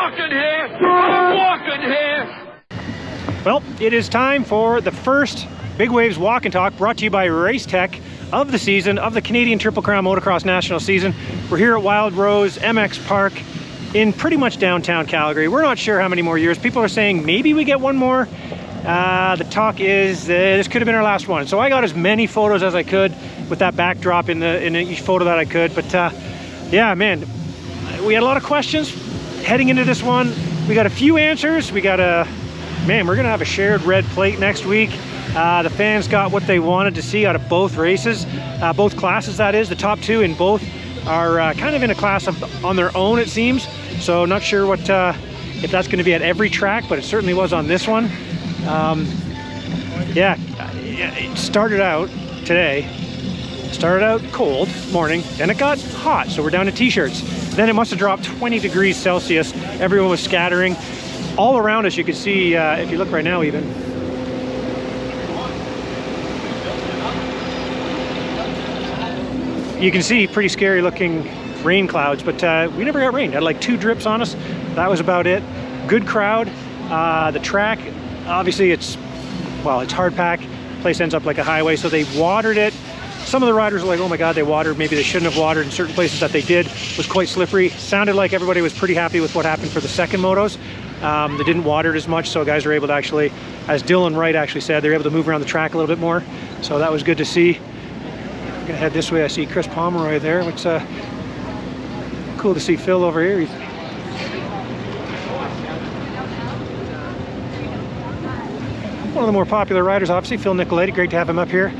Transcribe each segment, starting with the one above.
walking here. I'm walking here. Well, it is time for the first Big Waves Walk and Talk, brought to you by Race Tech, of the season, of the Canadian Triple Crown Motocross National season. We're here at Wild Rose MX Park in pretty much downtown Calgary. We're not sure how many more years. People are saying maybe we get one more. The talk is this could have been our last one. So I got as many photos as I could with that backdrop in each photo that I could. But yeah, man, we had a lot of questions heading into this one. We got a few answers. We got man, we're gonna have a shared red plate next week. The fans got what they wanted to see out of both races, both classes that is. The top two in both are kind of in a class on their own, it seems. So not sure what if that's going to be at every track, but it certainly was on this one. Yeah, it started out today. Started out cold morning, then it got hot, so we're down to t-shirts. Then it must have dropped 20 degrees Celsius. Everyone was scattering. All around us, you can see, if you look right now even, you can see pretty scary looking rain clouds, but we never got rain. Had like 2 drips on us. That was about it. Good crowd. The track, obviously it's hard pack. Place ends up like a highway, so they watered it. Some of the riders were like, oh my God, they watered. Maybe they shouldn't have watered. In certain places that they did was quite slippery. Sounded like everybody was pretty happy with what happened for the second motos. They didn't water it as much, so guys were able to actually, as Dylan Wright actually said, they were able to move around the track a little bit more. So that was good to see. We're gonna head this way. I see Chris Pomeroy there. It's cool to see Phil over here. He's one of the more popular riders, obviously. Phil Nicoletti, great to have him up here.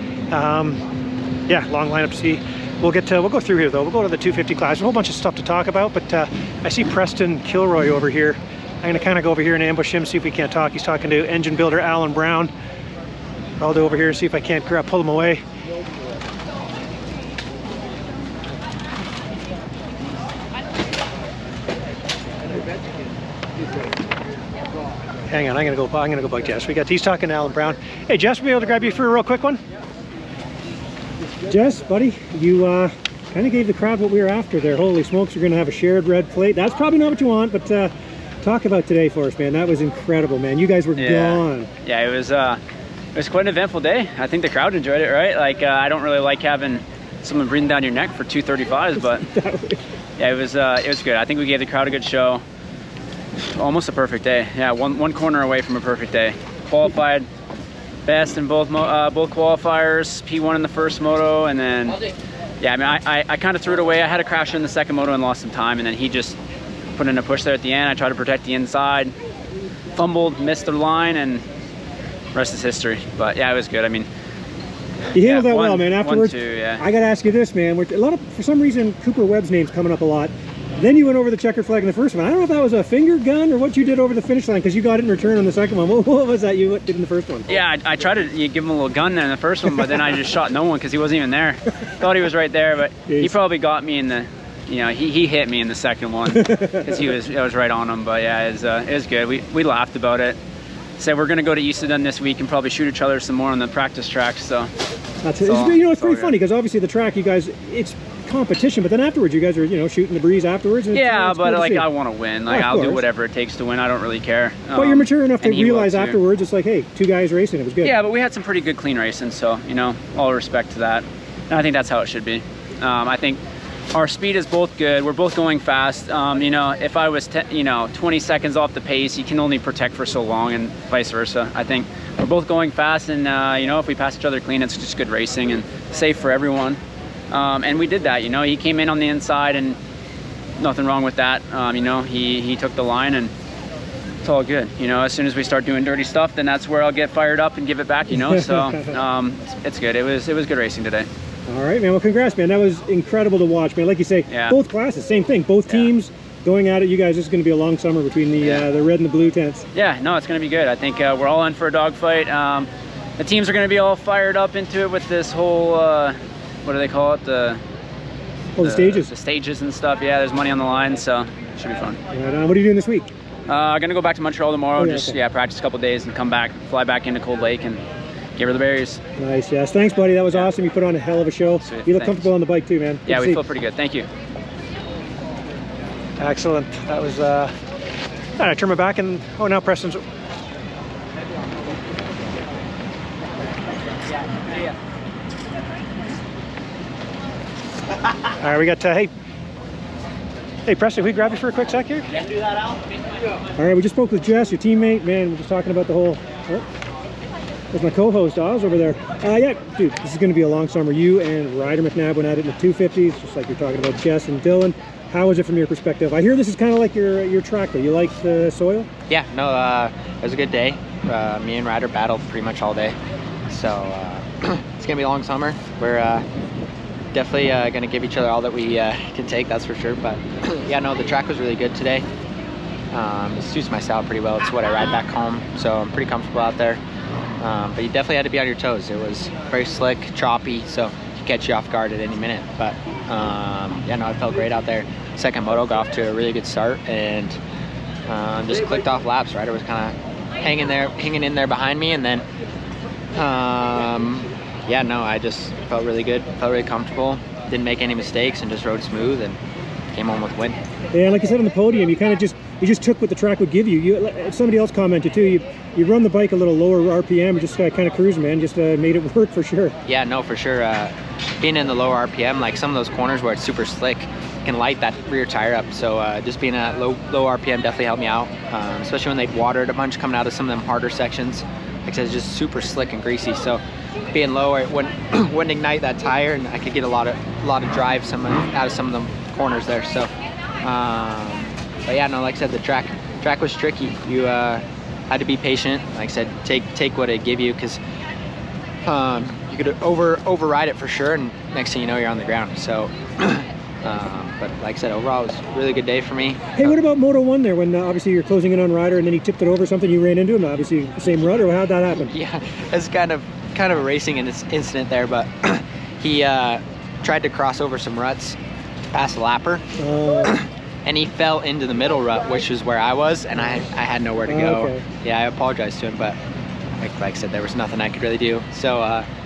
Yeah, long lineup to see. We'll go through here though. We'll go to the 250 class. A whole bunch of stuff to talk about, but I see Preston Kilroy over here. I'm gonna kind of go over here and ambush him, see if we can't talk. He's talking to engine builder Alan Brown. I'll go over here and see if I can't pull him away. Hang on, I'm gonna go bug Jess. He's talking to Alan Brown. Hey Jess, we'll be able to grab you for a real quick one? Jess, buddy, you kind of gave the crowd what we were after there. Holy smokes, we're gonna have a shared red plate. That's probably not what you want, but talk about today for us, man. That was incredible, man. You guys were gone. Yeah, it was quite an eventful day. I think the crowd enjoyed it, right? Like, I don't really like having someone breathing down your neck for 235s, but yeah, it was good. I think we gave the crowd a good show. Almost a perfect day. Yeah, one corner away from a perfect day. Qualified best in both qualifiers. P1 in the first moto, and then yeah, I mean, I kind of threw it away. I had a crash in the second moto and lost some time, and then he just put in a push there at the end. I tried to protect the inside, fumbled, missed the line, and rest is history. But yeah, it was good. I mean, you handled that well, man. Afterwards, 1-2, yeah. I gotta ask you this, man. For some reason, Cooper Webb's name's coming up a lot. Then you went over the checker flag in the first one. I don't know if that was a finger gun or what you did over the finish line, because you got it in return on the second one. What was that you did in the first one? Yeah, I tried to give him a little gun there in the first one, but then I just shot no one because he wasn't even there. Thought he was right there, but he probably got me in the, you know, he hit me in the second one because I was right on him. But yeah, it was good. We laughed about it. Said we're gonna go to Easton this week and probably shoot each other some more on the practice track. So that's it. You know, it's pretty funny because obviously the track, you guys, it's competition, but then afterwards you guys are, you know, shooting the breeze afterwards. And yeah, it's but cool like I want to win. Like I'll do whatever it takes to win. I don't really care. But you're mature enough to realize afterwards it's like, hey, 2 guys racing, it was good. Yeah, but we had some pretty good clean racing, so you know, all respect to that. And I think that's how it should be. I think our speed is both good. We're both going fast. You know, if I was 20 seconds off the pace, you can only protect for so long, and vice versa. I think we're both going fast, and you know, if we pass each other clean, it's just good racing and safe for everyone. And we did that. You know, he came in on the inside, and nothing wrong with that. You know, he took the line, and it's all good. You know, as soon as we start doing dirty stuff, then that's where I'll get fired up and give it back. You know, so it's good. It was good racing today. All right, man. Well, congrats, man. That was incredible to watch, man. Like you say, both classes, same thing. Both teams going at it. You guys, this is going to be a long summer between the red and the blue tents. Yeah, no, it's going to be good. I think we're all in for a dogfight. The teams are going to be all fired up into it with this whole, what do they call it? The stages. The stages and stuff. Yeah, there's money on the line, so it should be fun. Right, what are you doing this week? I'm going to go back to Montreal tomorrow. Practice a couple days and come back, fly back into Cold Lake and give her the berries. Nice, yes. Thanks, buddy. That was awesome. You put on a hell of a show. Sweet. You look comfortable on the bike too, man. Yeah, we feel pretty good. Thank you. Excellent. That was And I turn my back and, oh, now Preston's. All right, we got, hey Preston, can we grab you for a quick sec here? Yeah, do that out. All right, we just spoke with Jess, your teammate. Man, we're just talking about the whole, oh, there's my co-host, Oz, over there. Yeah, dude, this is going to be a long summer. You and Ryder McNab went at it in the 250s, just like you're talking about Jess and Dylan. How was it from your perspective? I hear this is kind of like your track, though. You like the soil? Yeah, no, it was a good day. Me and Ryder battled pretty much all day. So it's going to be a long summer. We're definitely going to give each other all that we can take, that's for sure. But yeah, no, the track was really good today. It suits my style pretty well. It's what I ride back home, so I'm pretty comfortable out there. But you definitely had to be on your toes. It was very slick, choppy, so it could catch you off guard at any minute. But yeah, no, I felt great out there. Second moto got off to a really good start and just clicked off laps. Ryder was kind of hanging in there behind me, and then yeah, no, I just felt really good, felt really comfortable, didn't make any mistakes, and just rode smooth and came home with a win. Yeah, like you said on the podium, you kind of just took what the track would give you. Somebody else commented too. You run the bike a little lower RPM, and just kind of cruising, man. Just made it work for sure. Yeah, no, for sure. Being in the lower RPM, like some of those corners where it's super slick, can light that rear tire up. So just being at low RPM definitely helped me out, especially when they'd watered a bunch coming out of some of them harder sections. Like I said, it's just super slick and greasy. So being lower, it wouldn't ignite that tire, and I could get a lot of drive out of some of the corners there. So. But yeah, no, like I said, the track was tricky. You had to be patient. Like I said, take what it give you, because you could override it for sure, and next thing you know, you're on the ground. So, but like I said, overall, it was a really good day for me. Hey, what about Moto 1 there, when obviously you're closing in on Ryder, and then he tipped it over something, you ran into him, obviously the same rut, or how'd that happen? Yeah, it's kind of a racing incident there, but he tried to cross over some ruts past the lapper. And he fell into the middle rut, which is where I was, and I had nowhere to go. Okay. Yeah, I apologized to him, but like I said, there was nothing I could really do. So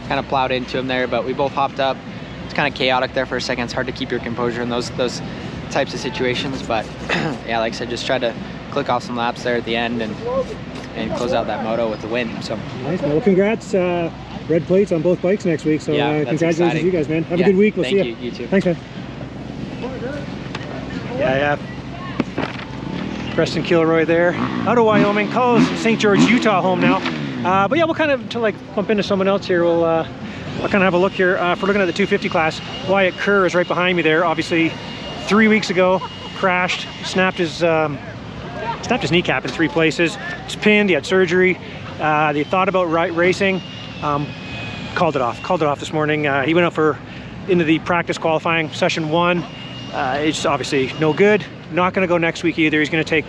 kind of plowed into him there, but we both hopped up. It's kind of chaotic there for a second. It's hard to keep your composure in those types of situations, but yeah, like I said, just try to click off some laps there at the end and close out that moto with the win. So nice, man. Well, congrats. Red plates on both bikes next week, so yeah, congratulations to you guys, man. Have a good week. We'll see you. You too. Thanks, man. Yeah. Preston Kilroy there, out of Wyoming, calls St. George, Utah home now. But yeah, we'll kind of, to like bump into someone else here, I'll kind of have a look here. If we're looking at the 250 class, Wyatt Kerr is right behind me there. Obviously, 3 weeks ago, crashed, snapped his kneecap in 3 places. He's pinned, he had surgery. They thought about racing, called it off this morning. He went out into the practice qualifying session 1. It's obviously no good. Not going to go next week either. He's going to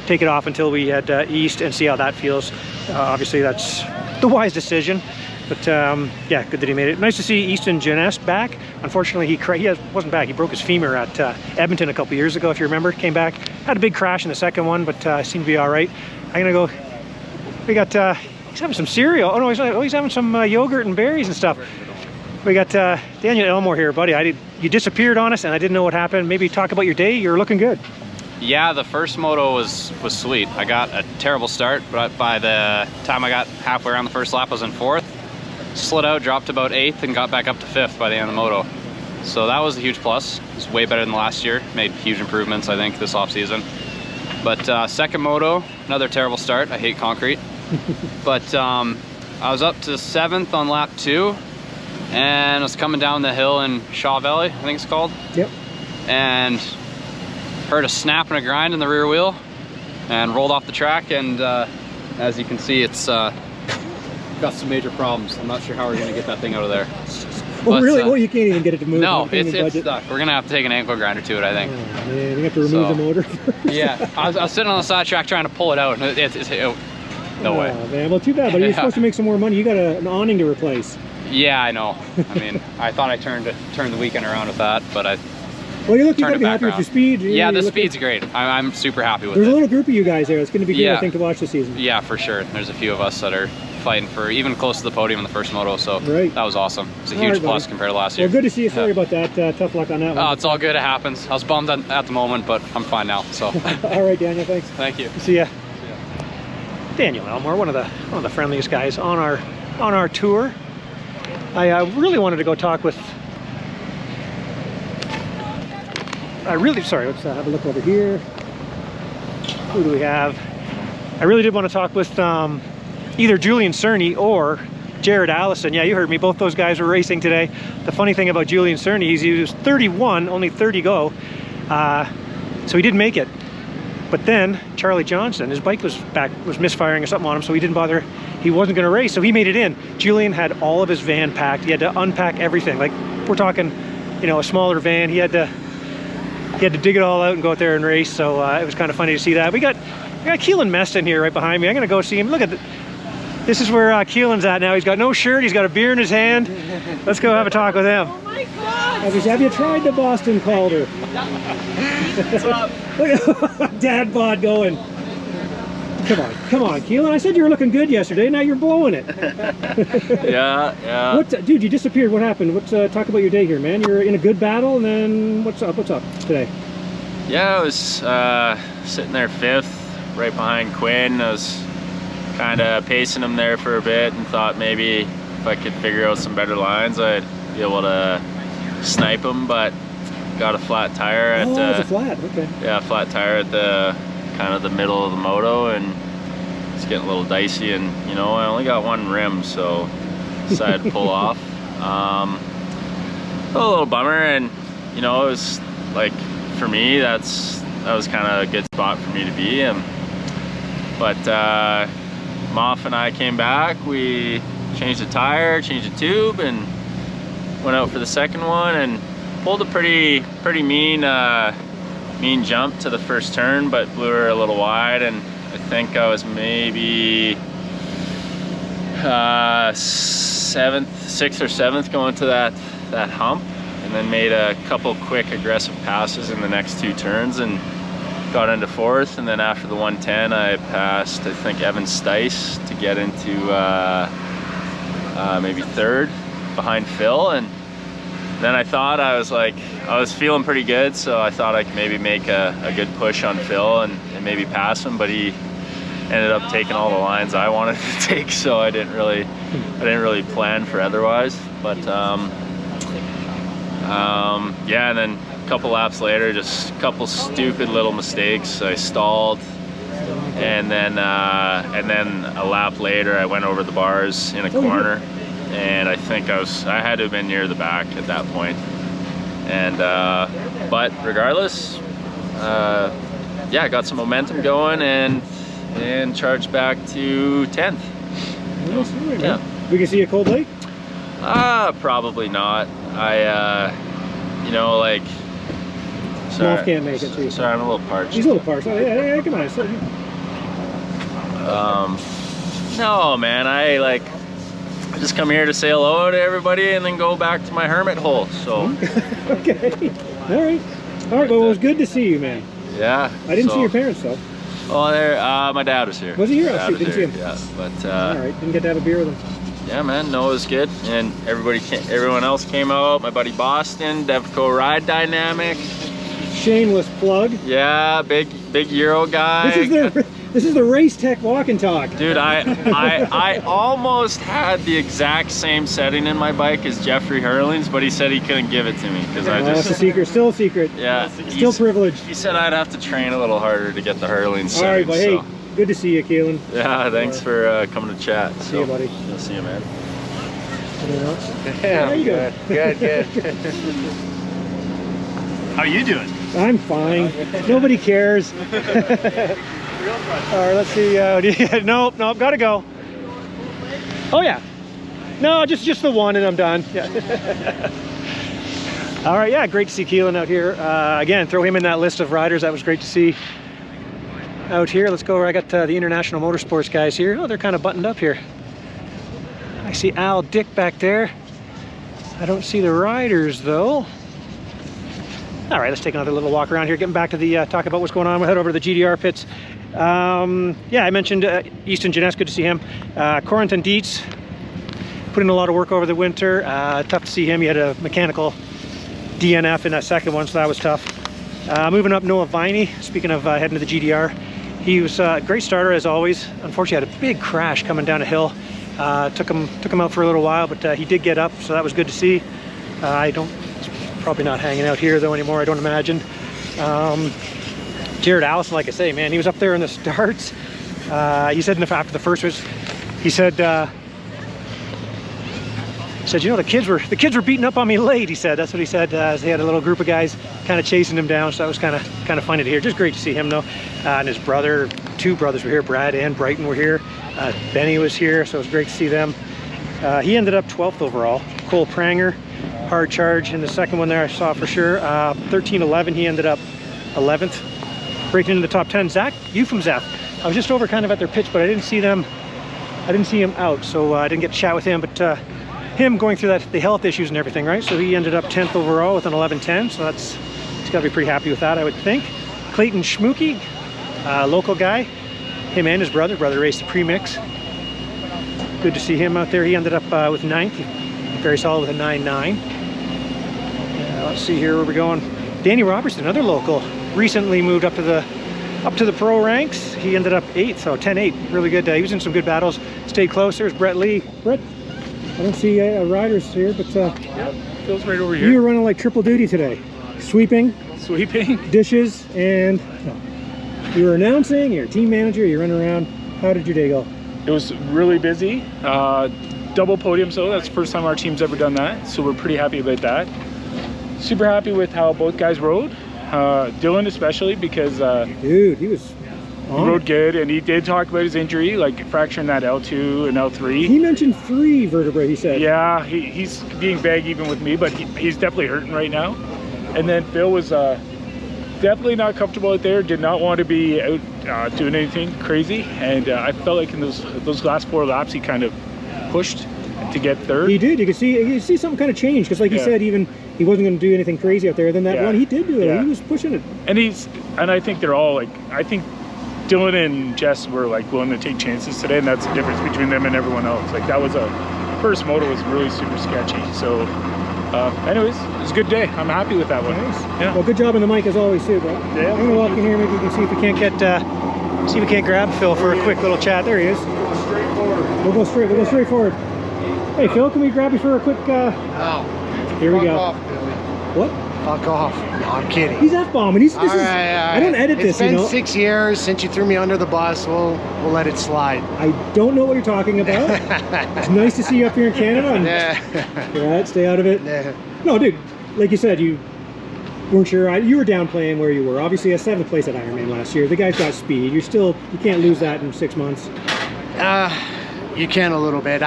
take it off until we head east and see how that feels. Obviously, that's the wise decision. But yeah, good that he made it. Nice to see Easton Janest back. Unfortunately, he wasn't back. He broke his femur at Edmonton a couple years ago, if you remember. Came back, had a big crash in the second one, but seemed to be all right. I'm going to go. We got. He's having some cereal. Oh no, he's having some yogurt and berries and stuff. We got Daniel Elmore here, buddy. You disappeared on us, and I didn't know what happened. Maybe talk about your day. You're looking good. Yeah, the first moto was sweet. I got a terrible start, but by the time I got halfway around the first lap, I was in 4th. Slid out, dropped about 8th, and got back up to 5th by the end of the moto. So that was a huge plus. It was way better than last year. Made huge improvements, I think, this off season. But second moto, another terrible start. I hate concrete. But I was up to 7th on lap 2. And I was coming down the hill in Shaw Valley, I think it's called. Yep. And heard a snap and a grind in the rear wheel and rolled off the track. And as you can see, it's got some major problems. I'm not sure how we're going to get that thing out of there. Well, but, really? Well, you can't even get it to move. No, it's stuck. We're going to have to take an ankle grinder to it, I think. Oh, man, you have to remove the motor first. Yeah, I was sitting on the side track trying to pull it out. And no way. Man, well, too bad, but you're supposed to make some more money. You got an awning to replace. Yeah, I know. I mean, I thought I turned the weekend around with that, but Well, you look, you turned gotta it be back happy with around. your speed. Yeah, the looking- speed's great. I'm super happy with There's it. a little group of you guys there. It's going to be good, I Yeah. think, to watch this season. Yeah, for sure. There's a few of us that are fighting for even close to the podium in the first moto, so Right. that was awesome. It's a All huge right, plus buddy. compared to last year. Well, good to see you. Sorry Yeah. about that. Tough luck on that one. Oh, it's all good. It happens. I was bummed at the moment, but I'm fine now. So All right, Daniel. Thanks. thank you. See ya. Daniel Elmore, one of the friendliest guys on our tour. I really wanted to go talk with. Sorry. Let's have a look over here. Who do we have? I really did want to talk with either Julien Cerny or Jared Allison. Yeah, you heard me. Both those guys were racing today. The funny thing about Julien Cerny, he was 31, only 30 go, so he didn't make it. But then Charlie Johnson, his bike was misfiring or something on him, so he didn't bother. He wasn't going to race, so he made it in. Julien had all of his van packed. He had to unpack everything. Like, we're talking, a smaller van. He had to dig it all out and go out there and race. So it was kind of funny to see that. We got Keylan Meston here right behind me. I'm going to go see him. Look at this is where Keelan's at now. He's got no shirt. He's got a beer in his hand. Let's go have a talk with him. Oh my God! Have you tried the Boston Calder? What's up? Look at Dad bod going. Come on, Keylan. I said you were looking good yesterday. Now you're blowing it. Yeah. Dude, you disappeared. What happened? Talk about your day here, man. You're in a good battle, and then what's up today? Yeah, I was sitting there 5th, right behind Quinn. I was kind of pacing him there for a bit and thought maybe if I could figure out some better lines, I'd be able to snipe him, but got a flat tire at it's a flat, okay. Yeah, flat tire at the kind of the middle of the moto, and it's getting a little dicey, and I only got one rim, so decided to pull off. A little bummer, and it was like, for me, that was kind of a good spot for me to be. But Moff and I came back, we changed the tire, changed the tube, and went out for the second one and pulled a pretty mean jump to the first turn, but blew her a little wide, and I think I was maybe 6th or 7th going to that hump, and then made a couple quick aggressive passes in the next 2 turns and got into 4th, and then after the 110 I passed, I think, Evan Stice to get into maybe 3rd behind Phil, and then I thought I was feeling pretty good, so I thought I could maybe make a good push on Phil and maybe pass him, but he ended up taking all the lines I wanted to take, so I didn't really plan for otherwise. But yeah, and then a couple laps later, just a couple stupid little mistakes. I stalled, and then a lap later I went over the bars in a corner, and I think I had to have been near the back at that point. And but regardless, yeah, got some momentum going and charged back to 10th. Yeah. We can see a Cold Lake? Probably not. Like, sorry, Moff can't make it, too. Sorry, I'm a little parched. He's a little parched. Yeah, come on. No, man, I just come here to say hello to everybody and then go back to my hermit hole, so. Okay. All right, well, it was good to see you, man. Yeah. I didn't see your parents, though. Oh, my dad was here. Was he here? I didn't see him. Yeah, but all right, didn't get to have a beer with him. Yeah, man, no, it was good, and everyone else came out. My buddy Boston, Devco Ride Dynamic. Shameless plug. Yeah, big Euro guy. This is the Race Tech Walk and Talk. Dude, I almost had the exact same setting in my bike as Jeffrey Hurling's, but he said he couldn't give it to me because that's a secret, still a secret. Yeah, still privileged. He said I'd have to train a little harder to get the Hurling setting. All right, but hey, good to see you, Keylan. Yeah, thanks for coming to chat. See you, buddy. I'll see you, man. Yeah, Good. How you doing? I'm fine. Nobody cares. All right, let's see. Nope, gotta go. Oh yeah. No, just the one, and I'm done. Yeah. All right, yeah, great to see Keylan out here. Again, throw him in that list of riders. That was great to see out here. Let's go. I got the International Motorsports guys here. Oh, they're kind of buttoned up here. I see Al Dyck back there. I don't see the riders though. All right, let's take another little walk around here. Getting back to the talk about what's going on. We'll head over to the GDR pits. Yeah, I mentioned Easton Jeunesse, good to see him. Corentin Dietz put in a lot of work over the winter. Tough to see him. He had a mechanical DNF in that second one, so that was tough. Moving up, Noah Viney. Speaking of heading to the GDR, he was a great starter as always. Unfortunately, had a big crash coming down a hill. Took him out for a little while, but he did get up, so that was good to see. He's probably not hanging out here though anymore, I don't imagine. Jared Allison, like I say, man, he was up there in the starts. He said after the first race, he said, you know, the kids were beating up on me late. He said that's what he said. As they had a little group of guys kind of chasing him down, so that was kind of funny to hear. Just great to see him though. And his brother, two brothers were here. Brad and Brighton were here. Benny was here, so it was great to see them. He ended up 12th overall. Cole Pranger, hard charge in the second one there, I saw for sure. 13-11, he ended up 11th. Breaking into the top 10, Zach Eufemzeth. I was just over kind of at their pitch, but I didn't see him out, so I didn't get to chat with him. But him going through the health issues and everything, right? So he ended up 10th overall with an 11-10, so he's got to be pretty happy with that, I would think. Clayton Schmooky, local guy. Him and his brother raced the premix. Good to see him out there. He ended up with 9th. Very solid with a 9.9. Let's see here where we're going. Danny Robertson, another local, recently moved up to the pro ranks. He ended up 8th, so 10-8, really good. He was in some good battles. Stayed close. There's Brett Lee. Brett, I don't see riders here, but yeah, Phil's right over here. You were running like triple duty today. Sweeping, dishes, and you were announcing, you're a team manager, you're running around. How did your day go? It was really busy. Double podium, so that's the first time our team's ever done that, so we're pretty happy about that. Super happy with how both guys rode. Dylan especially, because dude, he rode good, and he did talk about his injury, like fracturing that L2 and L3. He mentioned 3 vertebrae, he said. Yeah, he's being vague even with me, but he's definitely hurting right now. And then Phil was definitely not comfortable out there, did not want to be out doing anything crazy, and I felt like in those last 4 laps he kind of pushed to get third. He did. You could see something kind of change, because like he said, even he wasn't going to do anything crazy out there. Then that one he did do it. Yeah. He was pushing it. And I think they're all like, I think Dylan and Jess were like willing to take chances today, and that's the difference between them and everyone else. Like that was first moto was really super sketchy. So anyways, it was a good day. I'm happy with that one. Nice. Yeah. Well, good job on the mic as always too, bro. Yeah. I'm gonna walk in here. Maybe we can see if we can't get see if we can't grab Phil for a quick little chat. There he is. We'll go straight forward. Hey Phil, can we grab you for a quick? No. Here we go. Off, Billy. What? Fuck off. No, I'm kidding. He's F-bombing. All right. I don't edit this, you know. It's been 6 years since you threw me under the bus. We'll let it slide. I don't know what you're talking about. It's nice to see you up here in Canada. Yeah. All right, stay out of it. Yeah. No, dude, like you said, you weren't sure. You were downplaying where you were. Obviously, a 7th place at Ironman last year. The guy's got speed. You can't lose that in 6 months. You can a little bit.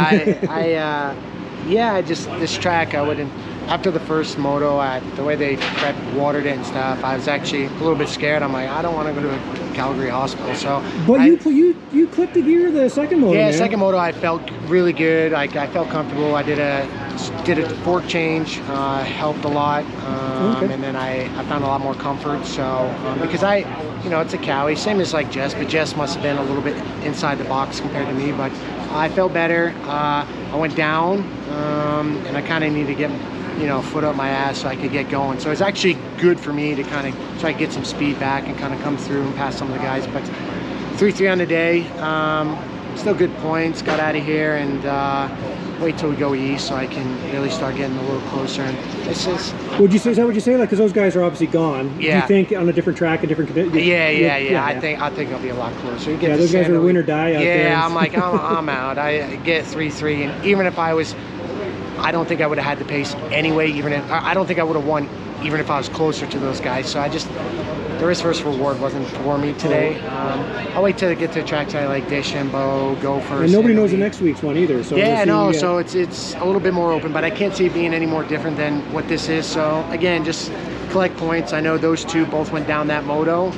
Yeah, just this track, I wouldn't. After the first moto, the way they watered it and stuff, I was actually a little bit scared. I'm like, I don't want to go to a Calgary hospital. So, but you clipped the gear the second moto. Yeah, man. Second moto, I felt really good. I felt comfortable. I did a fork change, helped a lot, and then I found a lot more comfort. So because it's a Cowie, same as like Jess, but Jess must have been a little bit inside the box compared to me. But I felt better. I went down, and I kind of need to get foot up my ass so I could get going. So it's actually good for me to kind of try to get some speed back and kind of come through and pass some of the guys. But 3-3 on the day, still good points. Got out of here and wait till we go east so I can really start getting a little closer. And this is. Would you say? Is that what you say? Like, because those guys are obviously gone. Yeah. Do you think on a different track, a different condition? Yeah. I think I'll be a lot closer. You get those guys are win or die out there. Yeah, I'm like I'm out. I get 3-3, and even if I don't think I would have had the pace anyway. I don't think I would have won even if I was closer to those guys. So the risk versus reward wasn't for me today. I'll wait till I get to tracks I like Deschambault, go first. And nobody knows the next week's one either. So so it's a little bit more open, but I can't see it being any more different than what this is. So again, just collect points. I know those two both went down that moto.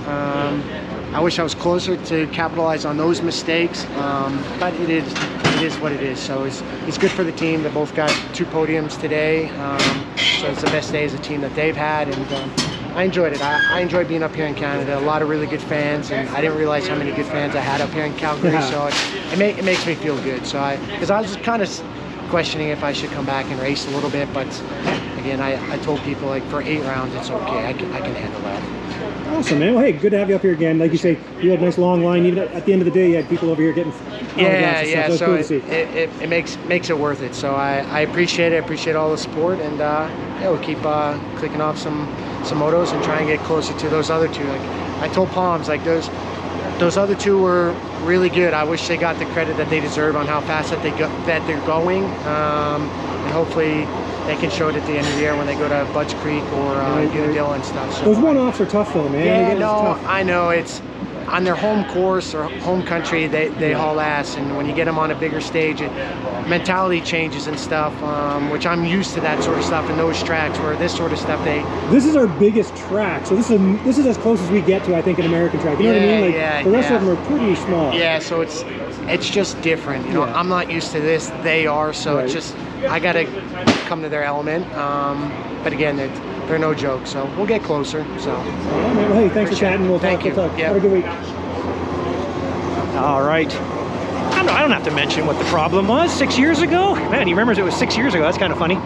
I wish I was closer to capitalize on those mistakes, but it is what it is. So it's good for the team. They both got 2 podiums today, so it's the best day as a team that they've had, and I enjoyed it. I enjoyed being up here in Canada. A lot of really good fans, and I didn't realize how many good fans I had up here in Calgary. Yeah. So it makes me feel good. So because I was just kind of questioning if I should come back and race a little bit, but again, I told people like for 8 rounds it's okay. I can handle that. Awesome, man. Well, hey, good to have you up here again. Like you say, you had a nice long line. Even at the end of the day, you had people over here getting Yeah. So So cool to see. it makes it worth it. So I appreciate it. I appreciate all the support, and yeah, we'll keep clicking off some motos and try and get closer to those other two. Like I told Palms, like those other two were really good. I wish they got the credit that they deserve on how fast that they're going, and hopefully they can show it at the end of the year when they go to Budds Creek or Unadilla and stuff. So, those one-offs are tough though, man. yeah, It's no, tough. I know it's on their home course or home country. They haul ass, and when you get them on a bigger stage, mentality changes and stuff. Which I'm used to that sort of stuff in those tracks. Where this sort of stuff, This is our biggest track, so this is as close as we get to, I think, an American track. You know what I mean? Like the rest of them are pretty small. Yeah, so it's just different. You know, Yeah. I'm not used to this. They are, so it's just I gotta come to their element. But again, they're no joke. So we'll get closer. So. Yeah, man. Well, hey, thanks for chatting. We'll Thank talk. you. We'll talk. Yeah. Have a good week. All right. I don't have to mention what the problem was 6 years ago. Man, he remembers it was 6 years ago. That's kind of funny.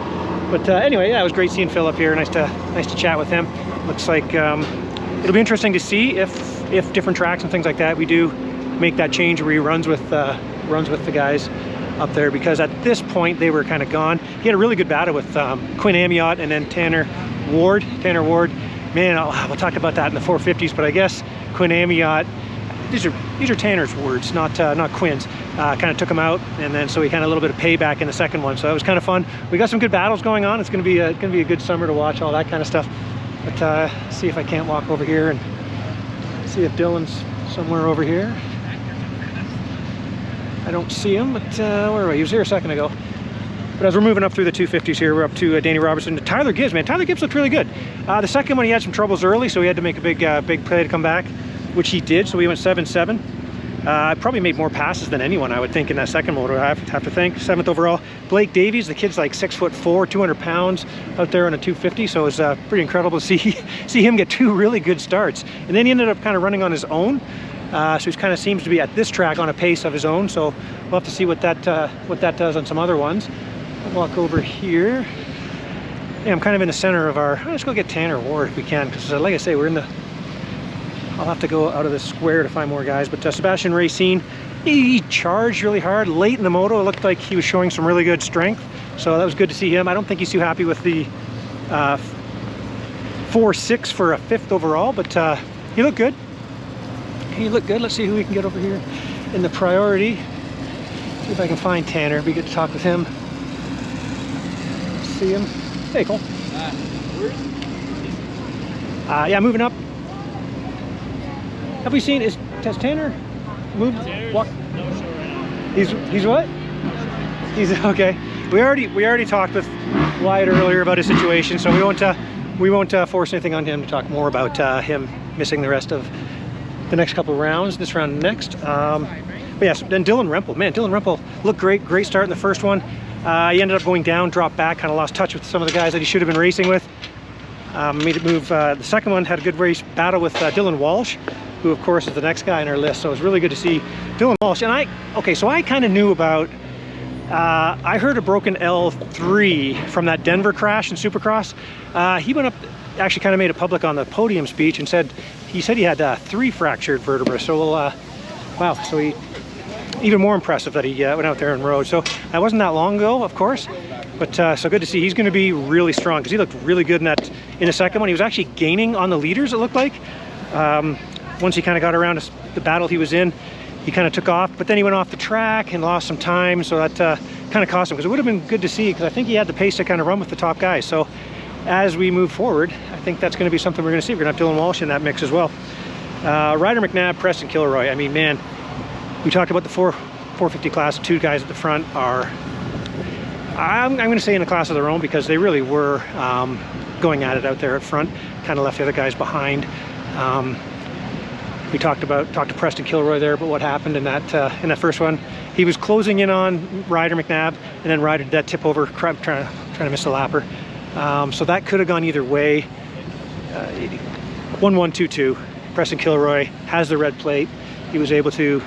But anyway, yeah, it was great seeing Phil up here. Nice to chat with him. Looks like it'll be interesting to see if different tracks and things like that we do make that change where he runs with the guys up there, because at this point they were kind of gone. He had a really good battle with Quinn Amiot and then Tanner Ward. Man, we'll talk about that in the 450s. But I guess Quinn Amiot, these are Tanner's words, not Quinn's. Kind of took him out, and then so he kind of a little bit of payback in the second one. So that was kind of fun. We got some good battles going on. It's going to be a good summer to watch all that kind of stuff. But see if I can't walk over here and see if Dylan's somewhere over here. I don't see him, but where are we? He was here a second ago. But as we're moving up through the 250s here, we're up to Danny Robertson. Tyler Gibbs, man. Tyler Gibbs looked really good. The second one, he had some troubles early, so he had to make a big play to come back, which he did. So we went 7-7. Probably made more passes than anyone, I would think, in that second motor. I have to think. 7th overall. Blake Davies, the kid's like 6'4", 200 pounds out there on a 250. So it was pretty incredible to see him get 2 really good starts. And then he ended up kind of running on his own. So he kind of seems to be at this track on a pace of his own. So we'll have to see what that does on some other ones. I'll walk over here. Yeah, I'm kind of in the center of our. Let's go get Tanner Ward if we can, because like I say, we're in the. I'll have to go out of the square to find more guys. But Sebastian Racine, he charged really hard late in the moto. It looked like he was showing some really good strength. So that was good to see him. I don't think he's too happy with the 4.6 for a 5th overall, but he looked good. Let's see who we can get over here in the priority. See if I can find Tanner. It'd be good to talk with him. See him. Hey, Cole. Yeah, moving up. Have we seen? Has Tanner moved? Walk? He's what? He's okay. We already talked with Wyatt earlier about his situation, so we won't force anything on him to talk more about him missing the rest of the next couple of rounds, this round next. But yes, then Dylan Rempel. Man, Dylan Rempel looked great start in the first one. He ended up going down, dropped back, kind of lost touch with some of the guys that he should have been racing with. Made it move. The second one had a good race battle with Dylan Walsh, who of course is the next guy on our list. So it was really good to see Dylan Walsh. And so I kind of knew about, I heard a broken L3 from that Denver crash in Supercross. He went up, actually kind of made it public on the podium speech and said he had 3 fractured vertebrae. So wow, so he, even more impressive that he went out there and rode. So that wasn't that long ago, of course, but so good to see. He's going to be really strong, because he looked really good in the second one. He was actually gaining on the leaders, it looked like. Once he kind of got around the battle he was in, he kind of took off, but then he went off the track and lost some time, so that kind of cost him, because it would have been good to see, because I think he had the pace to kind of run with the top guys. So as we move forward, I think that's going to be something we're going to see. We're going to have Dylan Walsh in that mix as well. Ryder McNab, Preston Kilroy. I mean, man, we talked about the 450 class. 2 guys at the front are, I'm going to say, in a class of their own, because they really were going at it out there at front. Kind of left the other guys behind. We talked to Preston Kilroy there about what happened in that first one. He was closing in on Ryder McNab, and then Ryder did that tip over, trying to miss the lapper. So that could have gone either way. 1122. Preston Kilroy has the red plate. He was able to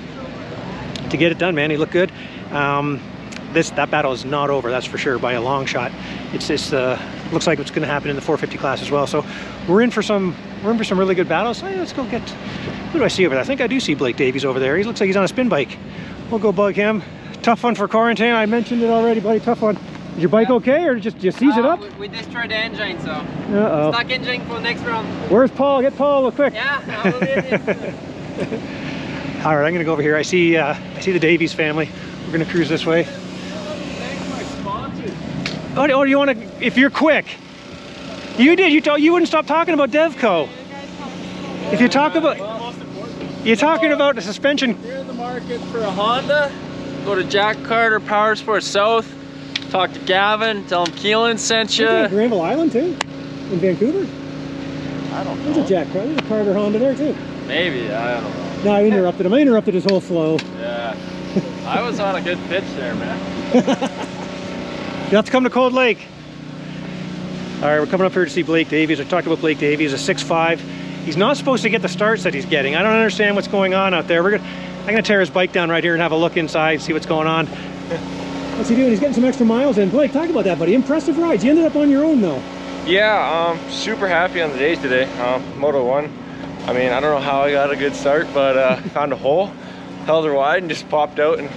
get it done, man. He looked good. That battle is not over, that's for sure, by a long shot. It's looks like it's going to happen in the 450 class as well. So we're in for some really good battles. Hey, let's go get, who do I see over there? I think I do see Blake Davies over there. He looks like he's on a spin bike. We'll go bug him. Tough one for quarantine. I mentioned it already, buddy. Tough one. Is your bike okay, or just seize it up? We destroyed the engine, so uh-oh. Stuck engine for next round. Where's Paul? Get Paul real quick. Yeah, I will be in. All right, I'm gonna go over here. I see the Davies family. We're gonna cruise this way. Oh, do you want to? If you're quick, you did. You wouldn't stop talking about Devco. If you talk about, you're talking about the suspension. You're in the market for a Honda. Go to Jack Carter Power Sports South. Talk to Gavin. Tell him Keylan sent you. Isn't Granville Island too, in Vancouver? I don't know. There's a Jack Carter, there's a Carter Honda there too. Maybe, I don't know. No, I interrupted him. I interrupted his whole flow. Yeah. I was on a good pitch there, man. You have to come to Cold Lake. All right, we're coming up here to see Blake Davies. I talked about Blake Davies, a 6'5". He's not supposed to get the starts that he's getting. I don't understand what's going on out there. I'm gonna tear his bike down right here and have a look inside, see what's going on. What's he doing? He's getting some extra miles in. Blake, talk about that, buddy. Impressive rides. You ended up on your own though. Yeah, super happy on the day today. Moto 1. I mean, I don't know how I got a good start, but found a hole, held her wide, and just popped out and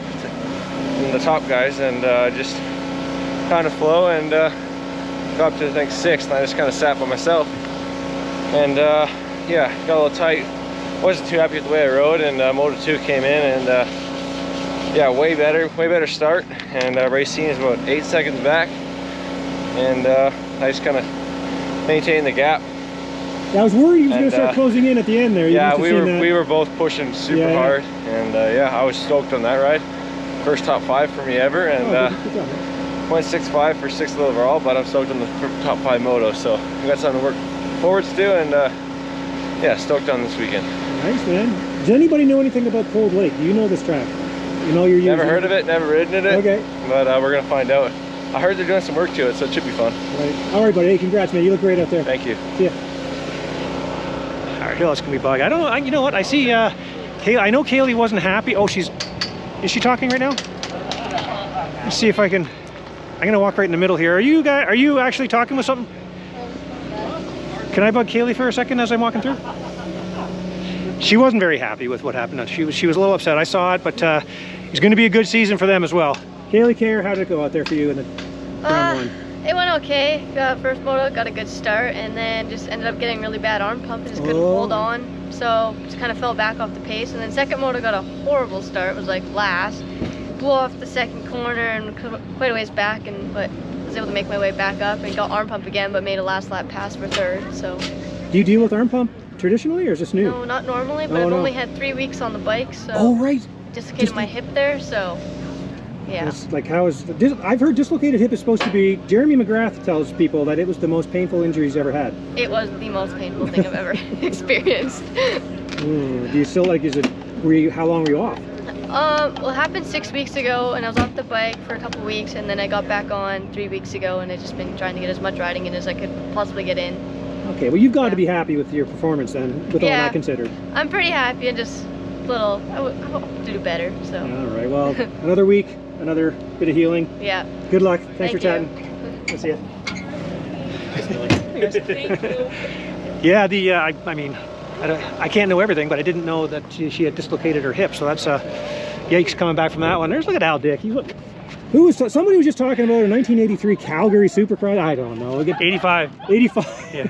the top guys, and just found a flow and got up to I think 6th, and I just kind of sat by myself. And yeah, got a little tight. Wasn't too happy with the way I rode, and Moto 2 came in, and yeah, way better start. And Racine is about 8 seconds back, and I just kind of maintained the gap. Yeah, I was worried he was going to start closing in at the end there. Yeah, we were both pushing super hard, and yeah, I was stoked on that ride. First top 5 for me ever, and went 6'5" for 6th overall, but I'm stoked on the top 5 moto, so we got something to work forwards to, and yeah, stoked on this weekend. Nice, man. Does anybody know anything about Cold Lake? Do you know this track? You know you're using Never heard of it, never ridden it. Okay. But we're gonna find out. I heard they're doing some work to it, so it should be fun. Right. All right, buddy. Hey, congrats, man. You look great out there. Thank you. See ya. All right, that's gonna be bug. I don't know. You know what? I see. Kaylie. I know Kaylie wasn't happy. Oh, is she talking right now? Let's see if I can. I'm gonna walk right in the middle here. Are you actually talking with something? Can I bug Kaylie for a second as I'm walking through? She wasn't very happy with what happened. She was a little upset. I saw it, but it's going to be a good season for them as well. Kaylie Kerr, how did it go out there for you in the round 1? It went okay. Got first moto, got a good start, and then just ended up getting really bad arm pump and just couldn't hold on. So just kind of fell back off the pace. And then second moto got a horrible start. It was like last. Blew off the second corner and quite a ways back, but was able to make my way back up and got arm pump again, but made a last lap pass for 3rd. So. Do you deal with arm pump traditionally, or is this new? No, not normally, but I've only had 3 weeks on the bike, so. Oh, right. Dislocated my hip there, so yeah. It's like, I've heard dislocated hip is supposed to be, Jeremy McGrath tells people that it was the most painful injury he's ever had. It was the most painful thing I've ever experienced. Do you still how long were you off? Well, it happened 6 weeks ago, and I was off the bike for a couple weeks, and then I got back on 3 weeks ago, and I've just been trying to get as much riding in as I could possibly get in. Okay, well, you've got to be happy with your performance then, with all that considered. I'm pretty happy, and just I hope to do better, so. All right, well, another week, another bit of healing. Yeah. Good luck. Thanks for chatting. Let's see you. Yeah, I mean, I can't know everything, but I didn't know that she had dislocated her hip, so that's yikes coming back from that one. Look at Al Dyck. Somebody was just talking about a 1983 Calgary Supercross. I don't know. 85. 85. Yeah.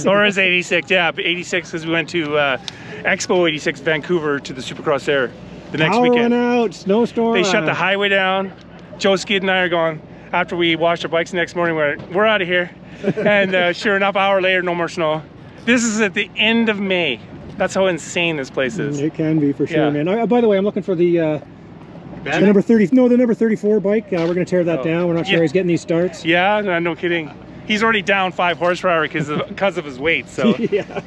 Or is 86? Yeah, but 86 because we went to Expo 86 Vancouver to the Supercross there the next weekend. Power went out, snowstorm. They shut the highway down. Joe Skid and I are gone. After we washed our bikes the next morning, we're out of here. And sure enough, an hour later, no more snow. This is at the end of May. That's how insane this place is. It can be for sure, man. By the way, I'm looking for the number 34 bike. We're going to tear that down. We're not sure he's getting these starts. Yeah, no kidding. He's already down 5 horsepower because of his weight. So yeah.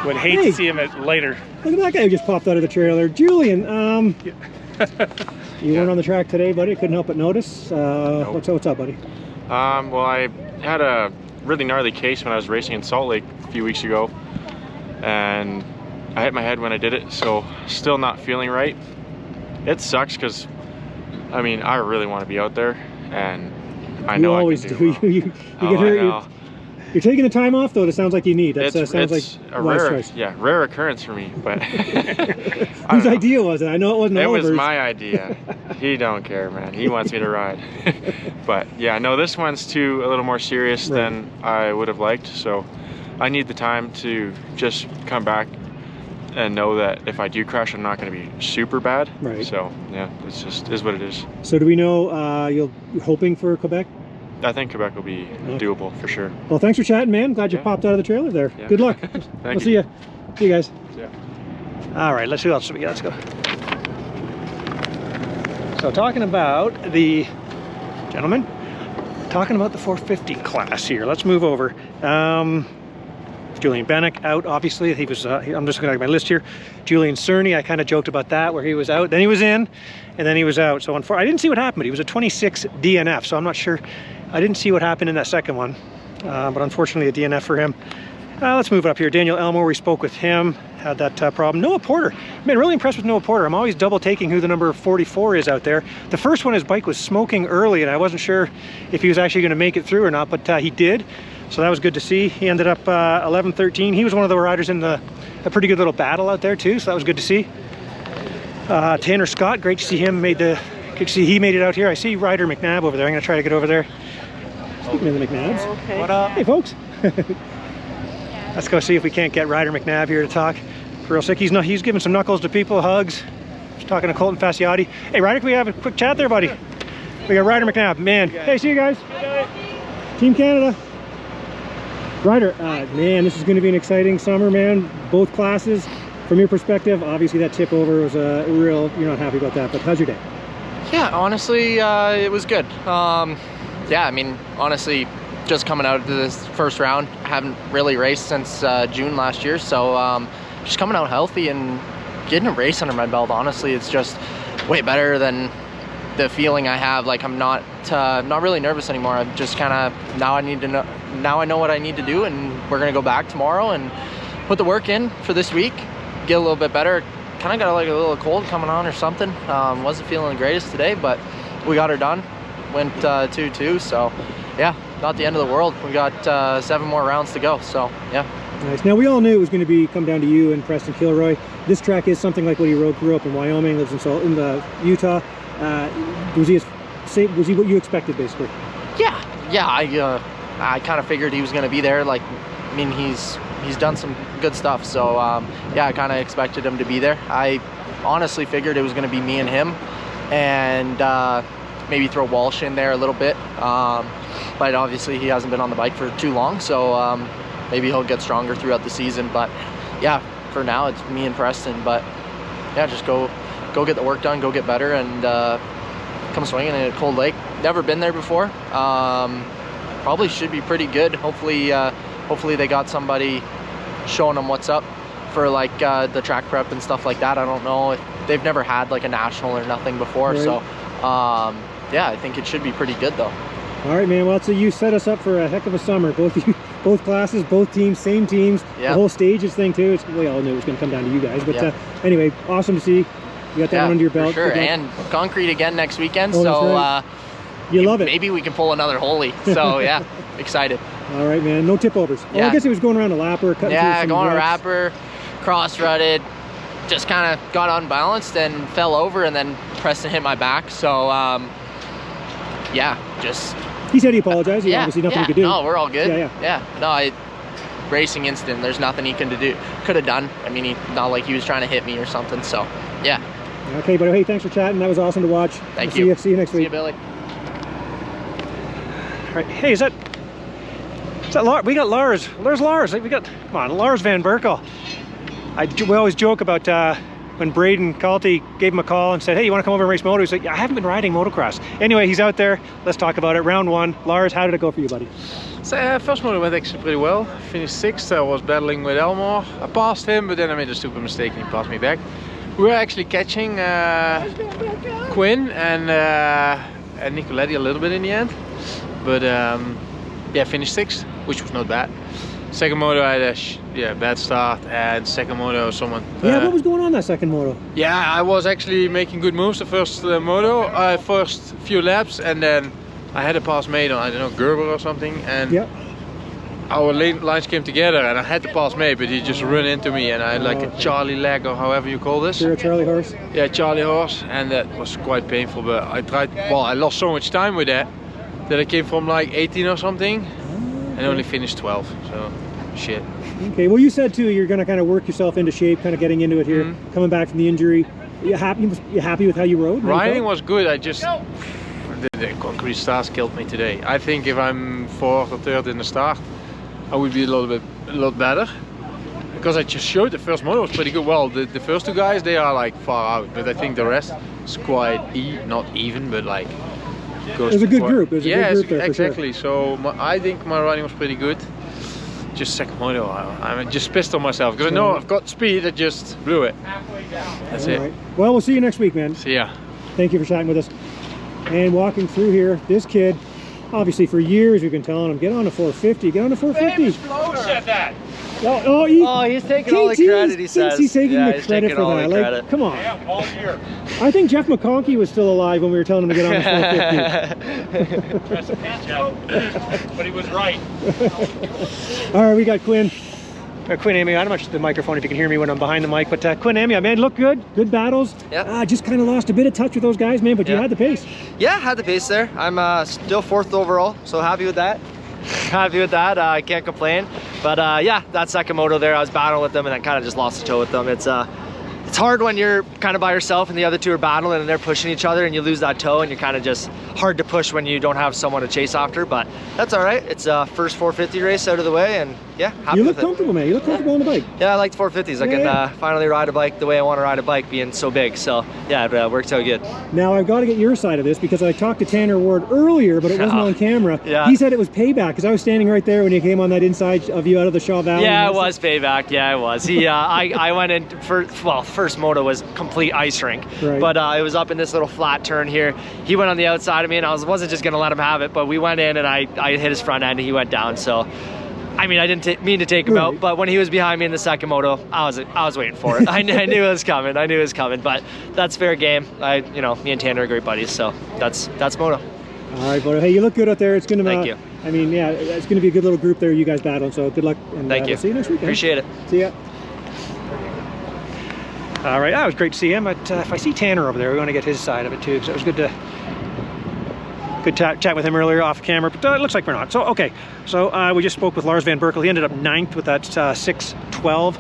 Would hate to see him later. Look at that guy who just popped out of the trailer, Julien. You weren't on the track today, buddy. Couldn't help but notice. Nope. What's up, buddy? Well, I had a really gnarly case when I was racing in Salt Lake a few weeks ago, and I hit my head when I did it, so still not feeling right. It sucks because, I mean, I really want to be out there, and I know you always I can do do. You well. get hurt. You're taking the time off though. That sounds like you need. That sounds like a wise rare, choice. yeah, rare occurrence for me. But whose idea was it? I know it wasn't It Oliver's. was my idea. He don't care, man. He wants me to ride. But yeah, no, this one's a little more serious than I would have liked. So I need the time to just come back and know that if I do crash, I'm not going to be super bad. Right. So yeah, it's just is what it is. So do we know you're hoping for Quebec? I think Quebec will be doable for sure. Well, thanks for chatting, man. Glad you popped out of the trailer there. Yeah. Good luck. We'll see you. See you guys. Yeah. All right, let's see what else we got. Let's go. So talking about the gentlemen, talking about the 450 class here. Let's move over. Julien Benek out, obviously. He was. I'm just looking at my list here. Julien Cerny, I kind of joked about that, where he was out, then he was in, and then he was out. So I didn't see what happened. He was a 26 DNF, so I'm not sure. I didn't see what happened in that second one, but unfortunately a DNF for him. Let's move it up here. Daniel Elmore, we spoke with him, had that problem. Noah Porter, I've been really impressed with Noah Porter. I'm always double taking who the number 44 is out there. The first one, his bike was smoking early, and I wasn't sure if he was actually going to make it through or not, but he did. So that was good to see. He ended up 11-13. He was one of the riders in a pretty good little battle out there too, so that was good to see. Tanner Scott, great to see him good to see he made it out here. I see Ryder McNab over there. I'm going to try to get over there. Speaking of the McNabs. Okay. What up? Hey folks. Let's go see if we can't get Ryder McNab here to talk. For real sick. He's giving some knuckles to people, hugs. He's talking to Colton Fasciotti. Hey Ryder, can we have a quick chat there, buddy? We got Ryder McNab. Man. Hey, see you guys. Team Canada. Ryder, man, this is going to be an exciting summer, man. Both classes. From your perspective, obviously that tip over was a real, you're not happy about that, but how's your day? Yeah, honestly, it was good. Yeah, I mean, honestly, just coming out of this first round, I haven't really raced since June last year, so just coming out healthy and getting a race under my belt, honestly, it's just way better than the feeling I have. Like, I'm not really nervous anymore. I'm just kind of, now I know what I need to do, and we're gonna go back tomorrow and put the work in for this week, get a little bit better. Kind of got like a little cold coming on or something. Wasn't feeling the greatest today, but we got her done. Went 2-2, so yeah, not the end of the world. We got 7 more rounds to go, so yeah. Nice. Now we all knew it was going to come down to you and Preston Kilroy. This track is something like what he grew up in Wyoming, lives in Utah. Was he what you expected, basically? Yeah. I kind of figured he was going to be there. Like, I mean, he's done some good stuff, so yeah, I kind of expected him to be there. I honestly figured it was going to be me and him, and maybe throw Walsh in there a little bit, but obviously he hasn't been on the bike for too long, so maybe he'll get stronger throughout the season. But yeah, for now it's me and Preston. But yeah, just go get the work done, go get better, and come swinging in a cold lake. Never been there before. Probably should be pretty good. Hopefully they got somebody showing them what's up for like the track prep and stuff like that. I don't know if they've never had like a national or nothing before, right. So yeah, I think it should be pretty good though. All right, man. Well, so you set us up for a heck of a summer. Both classes, both teams, same teams. Yeah. The whole stages thing too. We all knew it was going to come down to you guys. But anyway, awesome to see. You got that one under your belt. For sure. And concrete again next weekend. Oh, so right. You love it. Maybe we can pull another holy. So yeah, excited. All right, man. No tip overs. Yeah. Well, I guess it was going around a lapper. Yeah, going a rapper, cross rutted, just kind of got unbalanced and fell over, and then Preston hit my back. So yeah, just. He said he apologized. Obviously nothing he could do. No, we're all good. Yeah. No, racing incident. There's nothing he could have done. I mean, not like he was trying to hit me or something. So yeah. Okay, but hey, thanks for chatting. That was awesome to watch. Thank you. See you next week. See you, Billy. All right. Hey, is that Lars? We got Lars. There's Lars. We got, come on, Lars Van Berkel. We always joke about when Braden Calty gave him a call and said, hey, you want to come over and race moto? He's like, I haven't been riding motocross. Anyway, he's out there. Let's talk about it. Round 1. Lars, how did it go for you, buddy? So first moto went actually pretty well. Finished 6th. I was battling with Elmore. I passed him, but then I made a stupid mistake and he passed me back. We were actually catching Quinn and Nicoletti a little bit in the end. But yeah, finished 6th. which was not bad. Second moto, I had a bad start, and second moto, someone. Yeah, what was going on that second moto? Yeah, I was actually making good moves the first first few laps, and then I had a pass made on, I don't know, Gerber or something, and our lines came together, and I had to pass made, but he just ran into me, and I had like a Charlie leg or however you call this. You're a Charlie horse? Yeah, Charlie horse, and that was quite painful, but I tried, well, I lost so much time with that I came from like 18 or something, and only finished 12, so shit. Okay, well you said too you're going to kind of work yourself into shape, kind of getting into it here, coming back from the injury. You happy with how you rode? Riding was good, I just, the concrete stars killed me today. I think if I'm 4th or 3rd in the start, I would be a lot better. Because I just showed the first moto was pretty good. Well, the first two guys, they are like far out, but I think the rest is quite not even, but like it was a good group. It was a good group there, exactly. For sure. So I think my riding was pretty good. Just second moto, I'm just pissed on myself because I know I've got speed. I just blew it. That's it. Right. Well, we'll see you next week, man. See ya. Thank you for chatting with us. And walking through here, this kid, obviously for years we've been telling him, get on a 450, get on a 450. Who said that? He's taking all the credit, he says. He's taking the credit for that. Like, come on. Yeah, all year. I think Jeff McConkey was still alive when we were telling him to get on the 450. But he was right. All right, we got Quinn. Quinn Amiot, I don't know the microphone if you can hear me when I'm behind the mic, but Quinn Amiot, man, looked good battles. Yeah. Just kind of lost a bit of touch with those guys, man, but you had the pace. Yeah, had the pace there. I'm still 4th overall, so happy with that. Happy with that. I can't complain. But yeah, that second moto there, I was battling with them and I kind of just lost the toe with them. It's hard when you're kind of by yourself and the other two are battling and they're pushing each other and you lose that toe and you're kind of just hard to push when you don't have someone to chase after, but that's all right. It's a first 450 race out of the way and yeah, happy You look with it. comfortable, man. You look comfortable on the bike. Yeah, I like 450s. I can finally ride a bike the way I want to ride a bike being so big. So yeah, it works out good. Now I've got to get your side of this because I talked to Tanner Ward earlier, but it wasn't on camera. Yeah. He said it was payback because I was standing right there when you came on that inside of you out of the Shaw Valley. Yeah, it was payback. Yeah, it was. He, I went in first moto was complete ice rink, but it was up in this little flat turn here. He went on the outside of me, and I wasn't just gonna let him have it. But we went in, and I hit his front end, and he went down. So, I mean, I didn't mean to take him out, but when he was behind me in the second moto, I was waiting for it. I knew it was coming. I knew it was coming. But that's fair game. Me and Tanner are great buddies, so that's moto. All right, buddy. Hey, you look good out there. It's gonna. Thank you. I mean, yeah, it's gonna be a good little group there. You guys battling. So good luck. And Thank you. We'll see you next week. Appreciate it. See ya. All right, that was great to see him. But if I see Tanner over there, we want to get his side of it too, because it was good to chat with him earlier off camera. But it looks like we're not. So okay, so we just spoke with Lars Van Berkel. He ended up 9th with that 6:12.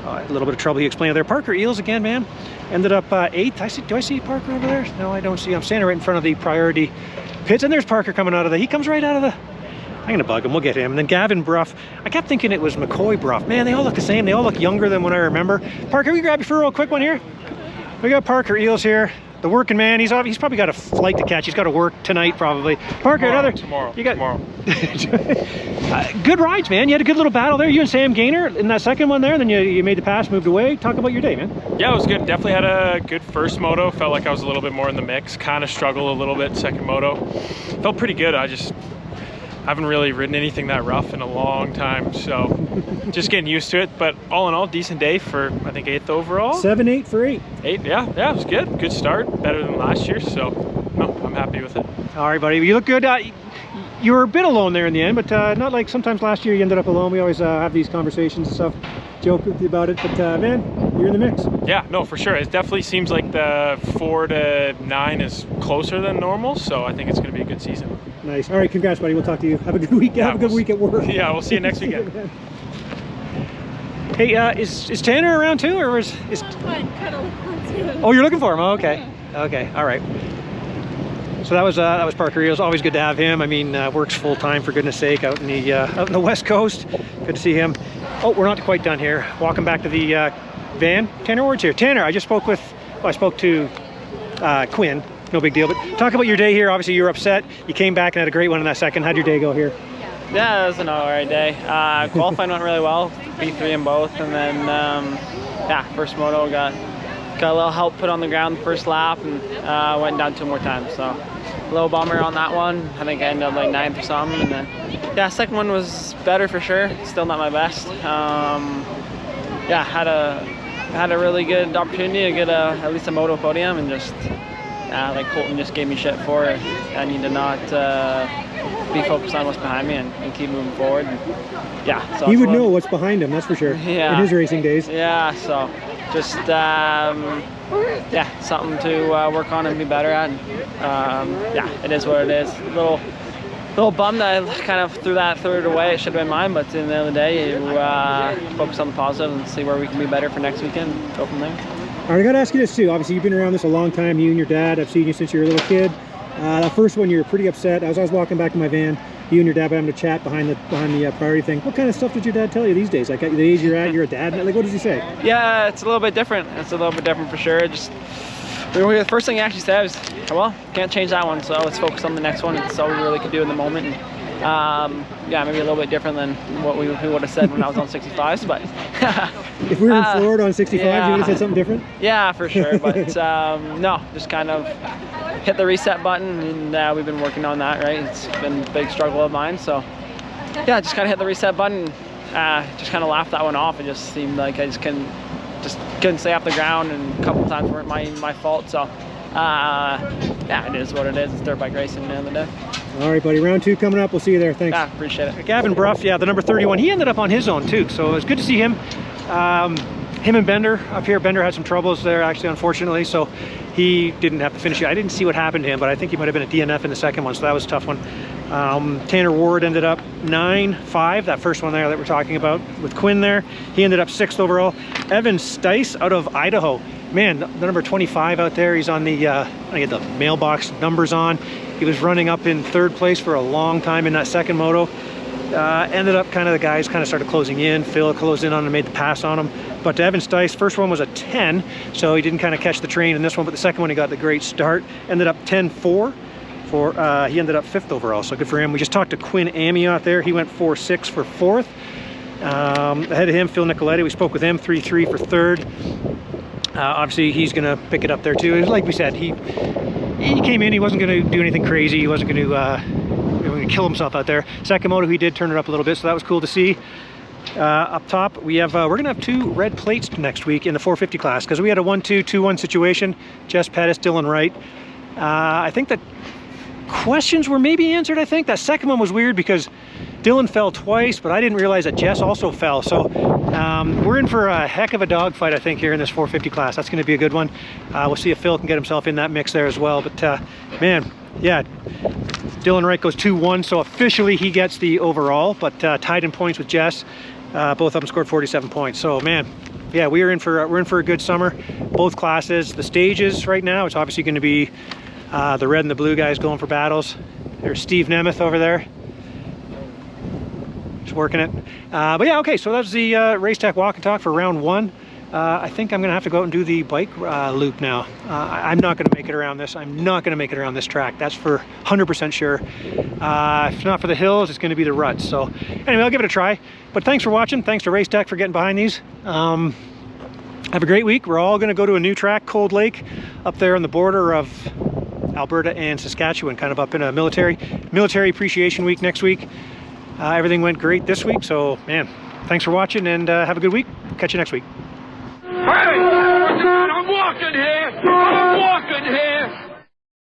A little bit of trouble he explained there. Parker Eales again, man, ended up 8th. Do I see Parker over there? No, I don't see. I'm standing right in front of the priority pits, and there's Parker coming out of he comes right out of the. I'm gonna bug him, we'll get him. And then Gavin Bruff, I kept thinking it was McCoy Bruff. Man, they all look the same. They all look younger than when I remember. Parker, we grab you for a real quick one here. We got Parker Eales here, the working man. He's probably got a flight to catch. He's got to work tonight probably. Parker, tomorrow. Good rides, man. You had a good little battle there. You and Sam Gaynor in that second one there. Then you made the pass, moved away. Talk about your day, man. Yeah, it was good. Definitely had a good first moto. Felt like I was a little bit more in the mix. Kind of struggled a little bit second moto. Felt pretty good. I just haven't really ridden anything that rough in a long time, so just getting used to it. But all in all, decent day for, I think, 8th overall. 7-8 for 8. 8, yeah, it was good. Good start, better than last year, so no, I'm happy with it. All right, buddy, you look good. You were a bit alone there in the end, but not like sometimes last year you ended up alone. We always have these conversations and stuff, joke with you about it, but man, you're in the mix. Yeah, no, for sure. It definitely seems like the 4 to 9 is closer than normal, so I think it's going to be a good season. Nice. All right, congrats, buddy. We'll talk to you. Have a good week. Have a good week at work. Yeah, we'll see you next weekend. Hey, is Tanner around too, or is? Oh, you're looking for him. Oh, okay. Okay. All right. So that was Parker Eales. Always good to have him. I mean, works full time for goodness sake out in the West Coast. Good to see him. Oh, we're not quite done here. Walking back to the van. Tanner Ward's here. Tanner, I spoke to Quinn. No big deal. But talk about your day here. Obviously, you were upset. You came back and had a great one in that second. How'd your day go here? Yeah, it was an alright day. Qualifying went really well. P3 in both, and then yeah, first moto got got a little help put on the ground the first lap, and went down 2 more times. So a little bummer on that one. I think I ended up like 9th or something. And then, yeah, second one was better for sure. Still not my best. Yeah, had a really good opportunity to get at least a moto podium, and just like Colton just gave me shit for it. I need to not be focused on what's behind me and keep moving forward. And, yeah, so he would know what's behind him, that's for sure. Yeah, in his racing days. Yeah, so just yeah, something to work on and be better at. And, yeah, it is what it is. A little bummed that I kind of threw that third away. It should have been mine, but at the end of the day, you focus on the positive and see where we can be better for next weekend. Go from there. All right, I got to ask you this too. Obviously, you've been around this a long time. You and your dad. I've seen you since you were a little kid. That first one, you were pretty upset. As I was walking back to my van, you and your dad were having a chat behind the priority thing. What kind of stuff did your dad tell you these days? Like at the age you're at, you're a dad. Like, what does he say? Yeah, it's a little bit different. It's a little bit different for sure. Just the first thing he actually said was, well, can't change that one, so let's focus on the next one. It's all we really could do in the moment. And, yeah, maybe a little bit different than what we would have said when I was on 65s, but if we were in Florida on 65s, yeah, you would have said something different? Yeah, for sure, but no, just kind of hit the reset button, and we've been working on that, right? It's been a big struggle of mine, so yeah, just kind of hit the reset button, just kind of laughed that one off. It just seemed like I just couldn't stay off the ground, and a couple of times weren't my fault, so yeah, it is what it is. It's dirt bike racing at the end of the day. All right, buddy, round 2 coming up. We'll see you there. Thanks. Yeah, appreciate it. Gavin Bruff, yeah, the number 31, he ended up on his own too, so it was good to see him. Him and Bender up here. Bender had some troubles there, actually, unfortunately, so he didn't have to finish it. I didn't see what happened to him, but I think he might have been a DNF in the second one, so that was a tough one. Tanner Ward ended up 9-5, that first one there that we're talking about with Quinn there. He ended up 6th overall. Evan Stice out of Idaho. Man, the number 25 out there, he's on the, I get the mailbox numbers on. He was running up in 3rd place for a long time in that second moto. Ended up the guys started closing in. Phil closed in on him and made the pass on him. But Evan Stice, first one was a 10, so he didn't catch the train in this one, but the second one he got the great start. Ended up 10-4. He ended up 5th overall, so good for him. We just talked to Quinn Amiot there. He went 4-6 for 4th. Ahead of him, Phil Nicoletti, we spoke with him, 3-3 for 3rd. Obviously, he's going to pick it up there too. Like we said, he came in, he wasn't going to do anything crazy. He wasn't going to kill himself out there. Second moto, he did turn it up a little bit, so that was cool to see. Up top, we have we're gonna have 2 red plates next week in the 450 class, because we had a 1-2, 2-1 situation. Jess Pettis, Dylan Wright. I think that questions were maybe answered. I think that second one was weird because Dylan fell twice, but I didn't realize that Jess also fell. So we're in for a heck of a dogfight, I think, here in this 450 class. That's going to be a good one. We'll see if Phil can get himself in that mix there as well. But man, yeah, Dylan Wright goes 2-1, so officially he gets the overall, but tied in points with Jess. Both of them scored 47 points. So man, yeah, we're in for a good summer. Both classes, the stages right now, it's obviously going to be the red and the blue guys going for battles. There's Steve Nemeth over there, just working it. But yeah, okay, so that's the Race Tech Walk and Talk for round 1. I think I'm gonna have to go out and do the bike loop now. I'm not gonna make it around this. I'm not gonna make it around this track. That's for 100% sure. If not for the hills, it's gonna be the ruts. So anyway, I'll give it a try. But thanks for watching. Thanks to Race Tech for getting behind these. Have a great week. We're all gonna go to a new track, Cold Lake, up there on the border of Alberta and Saskatchewan, kind of up in a military appreciation week next week. Everything went great this week, so man, thanks for watching, and have a good week. Catch you next week. Hey, I'm walking here.